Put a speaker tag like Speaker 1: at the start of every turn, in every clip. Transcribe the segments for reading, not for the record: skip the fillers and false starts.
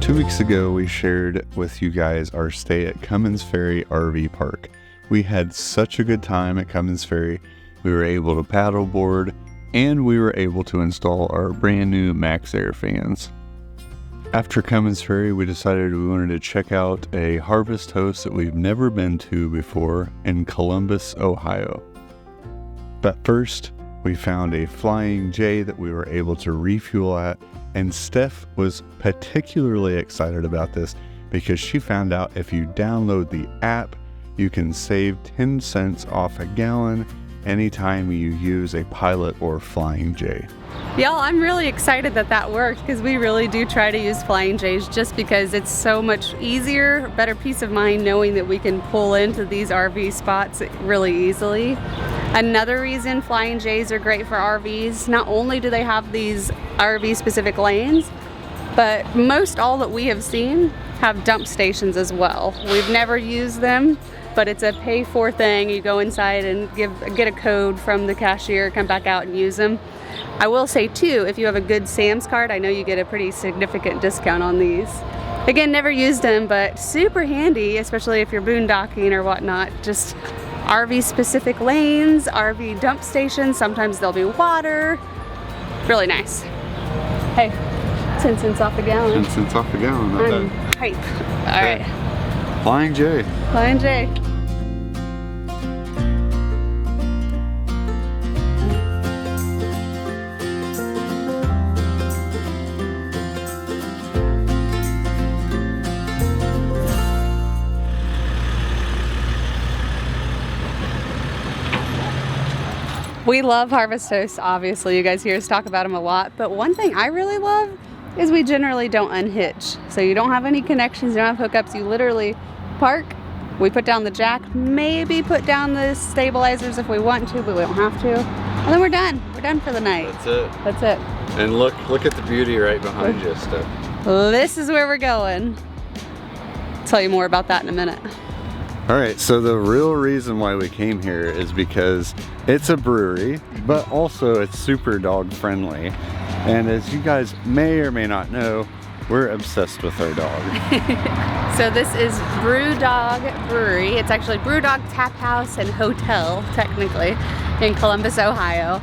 Speaker 1: Two weeks ago, we shared with you guys our stay at Cummins Ferry RV Park. We had such a good time at Cummins Ferry. We were able to paddleboard, and we were able to install our brand new Max Air fans. After Cummins Ferry, we decided we wanted to check out a harvest host that we've never been to before in Columbus, Ohio. But first, we found a Flying J that we were able to refuel at, and Steph was particularly excited about this because she found out if you download the app, you can save 10 cents off a gallon anytime you use a Pilot or Flying J.
Speaker 2: Y'all, I'm really excited that that worked because we really do try to use Flying J's just because it's so much easier, better peace of mind knowing that we can pull into these RV spots really easily. Another reason Flying J's are great for RVs, not only do they have these RV specific lanes, but most all that we have seen have dump stations as well. We've never used them, but it's a pay for thing. You go inside and get a code from the cashier, come back out and use them. I will say too, if you have a good Sam's card, I know you get a pretty significant discount on these. Again, never used them, but super handy, especially if you're boondocking or whatnot. Just RV specific lanes, RV dump stations, sometimes there'll be water. Really nice. Hey, 10 cents off a gallon.
Speaker 1: 10 cents off a gallon, not
Speaker 2: I'm
Speaker 1: bad.
Speaker 2: hype. All right.
Speaker 1: Flying J.
Speaker 2: Flying J. We love harvest toasts, obviously. You guys hear us talk about them a lot. But one thing I really love is we generally don't unhitch. So you don't have any connections, you don't have hookups. You literally park, we put down the jack, maybe put down the stabilizers if we want to, but we don't have to. And then we're done. We're done for the night.
Speaker 1: That's it.
Speaker 2: That's it.
Speaker 1: And look at the beauty right behind you, Steph.
Speaker 2: This is where we're going. I'll tell you more about that in a minute.
Speaker 1: All right, so the real reason why we came here is because it's a brewery, but also it's super dog friendly. And as you guys may or may not know, we're obsessed with our dog.
Speaker 2: So this is Brewdog Brewery. It's actually Brewdog Tap House and Hotel, technically, in Columbus, Ohio.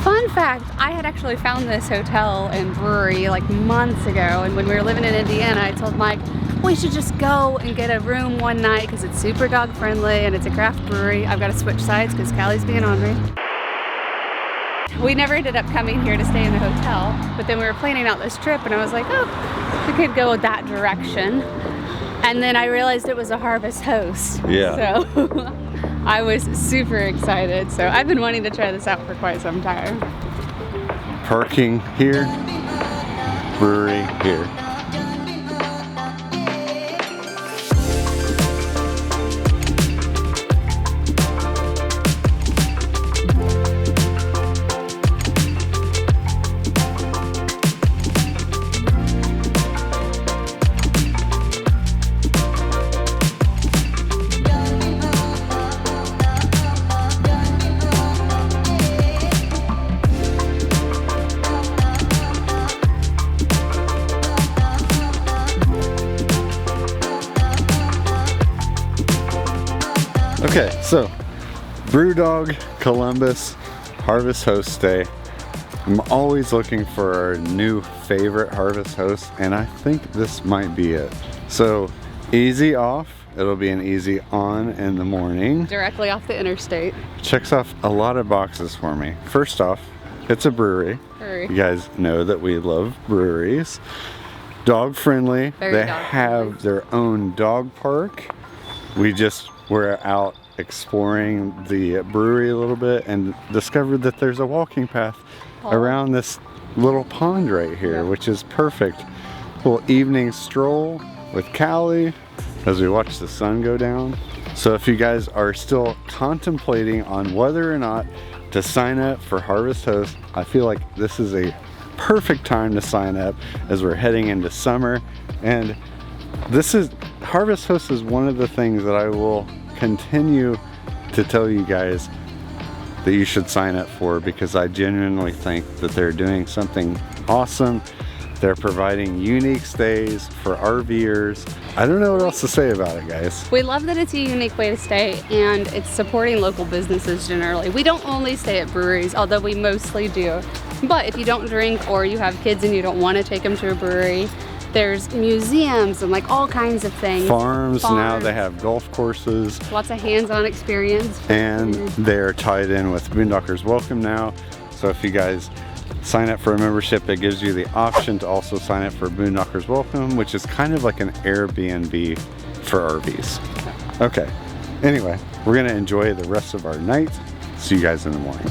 Speaker 2: Fun fact, I had actually found this hotel and brewery like months ago, and when we were living in Indiana, I told Mike, we should just go and get a room one night because it's super dog friendly and it's a craft brewery. I've got to switch sides because Callie's being ornery. We never ended up coming here to stay in the hotel, but then we were planning out this trip and I was like, oh, we could go that direction. And then I realized it was a harvest host.
Speaker 1: Yeah.
Speaker 2: So I was super excited. So I've been wanting to try this out for quite some time.
Speaker 1: Parking here, brewery here. Okay, so Brewdog Columbus Harvest Host Day. I'm always looking for our new favorite harvest host, and I think this might be it. So easy off, it'll be an easy on in the morning.
Speaker 2: Directly off the interstate.
Speaker 1: Checks off a lot of boxes for me. First off, it's a brewery. You guys know that we love breweries. Dog friendly. They have their own dog park. We just were out exploring the brewery a little bit and discovered that there's a walking path around this little pond right here, which is perfect. Little evening stroll with Callie as we watch the sun go down. So if you guys are still contemplating on whether or not to sign up for Harvest Host, I feel like this is a perfect time to sign up as we're heading into summer. And Harvest Host is one of the things that I will continue to tell you guys that you should sign up for, because I genuinely think that they're doing something awesome. They're providing unique stays for RVers. I don't know what else to say about it, guys.
Speaker 2: We love that it's a unique way to stay, and it's supporting local businesses generally. We don't only stay at breweries, although we mostly do. But if you don't drink, or you have kids and you don't want to take them to a brewery, there's museums and like all kinds of things.
Speaker 1: Farms, now they have golf courses.
Speaker 2: Lots of hands-on experience.
Speaker 1: And they're tied in with Boondockers Welcome now. So if you guys sign up for a membership, it gives you the option to also sign up for Boondockers Welcome, which is kind of like an Airbnb for RVs. Okay, anyway, we're gonna enjoy the rest of our night. See you guys in the morning.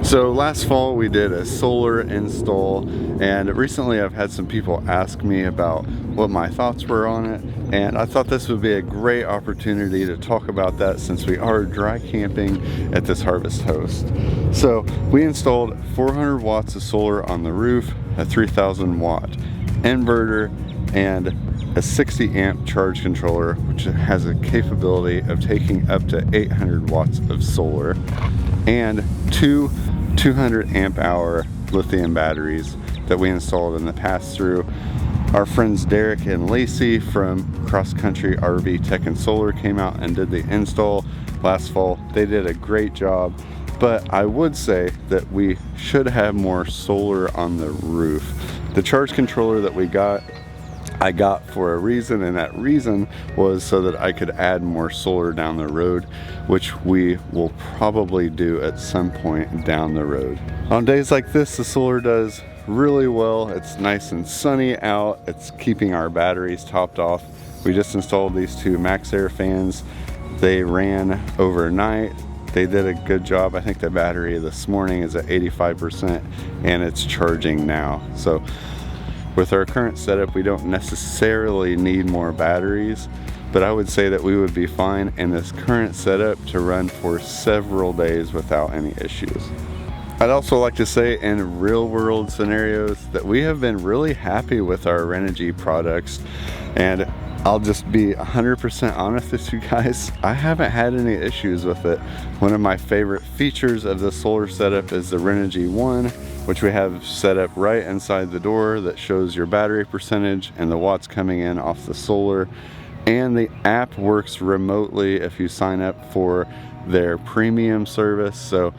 Speaker 1: So last fall we did a solar install, and recently I've had some people ask me about what my thoughts were on it, and I thought this would be a great opportunity to talk about that since we are dry camping at this Harvest Host. So we installed 400 watts of solar on the roof, a 3000 watt inverter, and a 60 amp charge controller, which has a capability of taking up to 800 watts of solar, and two 200 amp hour lithium batteries that we installed in the pass-through. Our friends Derek and Lacey from Cross Country RV Tech and Solar came out and did the install last fall. They did a great job, but I would say that we should have more solar on the roof. The charge controller that I got for a reason, and that reason was so that I could add more solar down the road, which we will probably do at some point down the road. On days like this, the solar does really well. It's nice and sunny out. It's keeping our batteries topped off. We just installed these two Max Air fans. They ran overnight. They did a good job. I think the battery this morning is at 85% and it's charging now. So with our current setup, we don't necessarily need more batteries, but I would say that we would be fine in this current setup to run for several days without any issues. I'd also like to say, in real world scenarios, that we have been really happy with our Renogy products, and I'll just be 100% honest with you guys, I haven't had any issues with it. One of my favorite features of the solar setup is the Renogy One, which we have set up right inside the door that shows your battery percentage and the watts coming in off the solar. And the app works remotely if you sign up for their premium service. So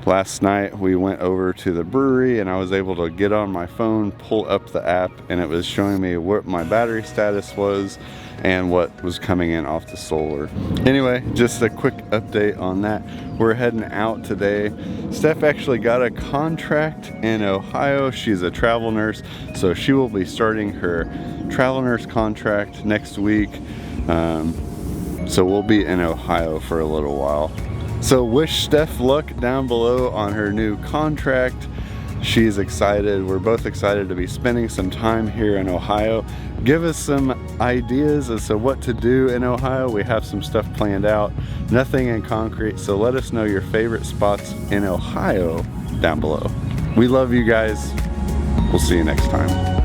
Speaker 1: last night we went over to the brewery and I was able to get on my phone, pull up the app, and it was showing me what my battery status was and what was coming in off the solar. Anyway, just a quick update on that. We're heading out today. Steph actually got a contract in Ohio. She's a travel nurse, so she will be starting her travel nurse contract next week. So we'll be in Ohio for a little while. So wish Steph luck down below on her new contract. She's excited. We're both excited to be spending some time here in Ohio. Give us some ideas as to what to do in Ohio. We have some stuff planned out, nothing in concrete, so let us know your favorite spots in Ohio down below. We love you guys. We'll see you next time.